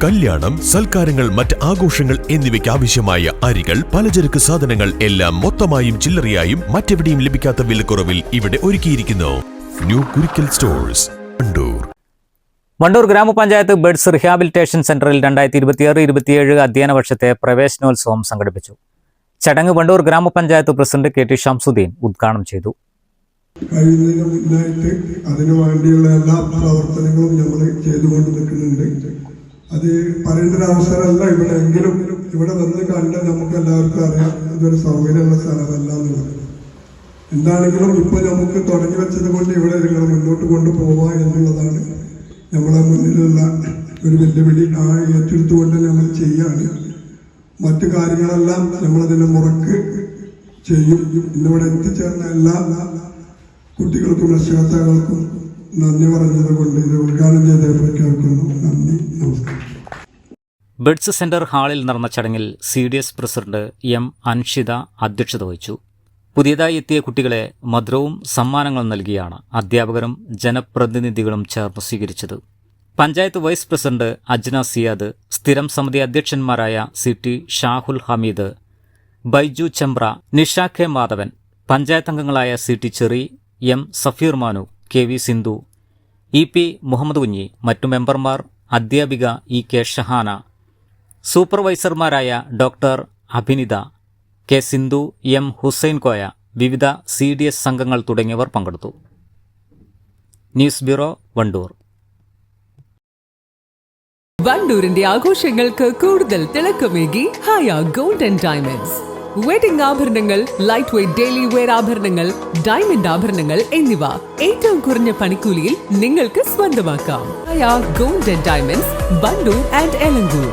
കല്യാണം, സൽക്കാരങ്ങൾ, മറ്റ് ആഘോഷങ്ങൾ എന്നിവയ്ക്ക് ആവശ്യമായ അരികൾ, പലചരക്ക് സാധനങ്ങൾ എല്ലാം മൊത്തമായും ചില്ലറയായും മറ്റെവിടെയും ലഭിക്കാത്ത വിലക്കുറവിൽ ഇവിടെ ഒരുക്കിയിരിക്കുന്നു. New Kurikkal stores, Wandoor. Wandoor Grama Panchayat beds rehabilitation സെന്ററിൽ 2026-27 അധ്യയന വർഷത്തെ പ്രവേശനോത്സവം സംഘടിപ്പിച്ചു. ചടങ്ങ് വണ്ടൂർ ഗ്രാമപഞ്ചായത്ത് പ്രസിഡന്റ് KT ഷംസുദ്ദീൻ ഉദ്ഘാടനം ചെയ്തു. കഴിയുന്നതിന് മുന്നായിട്ട് അതിനു വേണ്ടിയുള്ള എല്ലാ പ്രവർത്തനങ്ങളും നമ്മൾ ചെയ്തുകൊണ്ട് നിൽക്കുന്നുണ്ട്. അത് പറയേണ്ട ഒരു അവസരമല്ല. എങ്കിലും ഇവിടെ വന്ന് കണ്ടാൽ നമുക്ക് എല്ലാവർക്കും അറിയാം അതൊരു സൗകര്യമുള്ള സ്ഥലമല്ല എന്നുള്ളത്. എന്താണെങ്കിലും ഇപ്പോൾ നമുക്ക് തുടങ്ങി വെച്ചത് കൊണ്ട് ഇവിടെ നിങ്ങൾ മുന്നോട്ട് കൊണ്ടുപോവുക എന്നുള്ളതാണ് നമ്മളെ മുന്നിലുള്ള ഒരു വെല്ലുവിളി. ആ ഏറ്റെടുത്തുകൊണ്ട് നമ്മൾ ചെയ്യാണ്. മറ്റു കാര്യങ്ങളെല്ലാം നമ്മളതിൻ്റെ മുറക്ക് ചെയ്യും. ഇന്നിവിടെ എത്തിച്ചേർന്ന എല്ലാ കുട്ടികൾക്കും രക്ഷകർത്താക്കൾക്കും നന്ദി പറഞ്ഞത് കൊണ്ട് ഇത് ഉദ്ഘാടനം ചെയ്ത് പ്രഖ്യാപിക്കുന്നു. നന്ദി, നമസ്കാരം. ബെഡ്സ് സെന്റർ ഹാളിൽ നടന്ന ചടങ്ങിൽ CDS പ്രസിഡന്റ് M. അൻഷിത അധ്യക്ഷത വഹിച്ചു. പുതിയതായി എത്തിയ കുട്ടികളെ മധുരവും സമ്മാനങ്ങളും നൽകിയാണ് അധ്യാപകരും ജനപ്രതിനിധികളും ചേർന്ന് സ്വീകരിച്ചത്. പഞ്ചായത്ത് വൈസ് പ്രസിഡന്റ് അജ്ന സിയാദ്, സ്ഥിരം സമിതി അധ്യക്ഷന്മാരായ CT ഷാഹുൽ ഹമീദ്, ബൈജു ചെമ്പ്ര, നിഷ K. മാധവൻ, പഞ്ചായത്ത് അംഗങ്ങളായ CT Cherry, M. Safeer Manu, KV Sindhu, EP Muhammad Kunhi, മറ്റു മെമ്പർമാർ അധ്യാപിക EK ഷഹാന, സൂപ്പർവൈസർമാരായ doctor Abhinitha, K. Sindhu, M. Hussain Koya, വിവിധ CDS സംഘങ്ങൾ തുടങ്ങിയവർ പങ്കെടുത്തു. News bureau, Wandoor. വണ്ടൂരിന്റെ ആഘോഷങ്ങൾക്ക് കൂടുതൽ തിളക്കമേകി Haya gold and diamonds. Wedding ആഭരണങ്ങൾ, ലൈറ്റ് വെയ്റ്റ് ഡെയിലി വെയർ ആഭരണങ്ങൾ, ഡയമണ്ട് ആഭരണങ്ങൾ എന്നിവ ഏറ്റവും കുറഞ്ഞ പണിക്കൂലിയിൽ നിങ്ങൾക്ക് സ്വന്തമാക്കാം. Haya gold and diamonds, Wandoor and Elankur.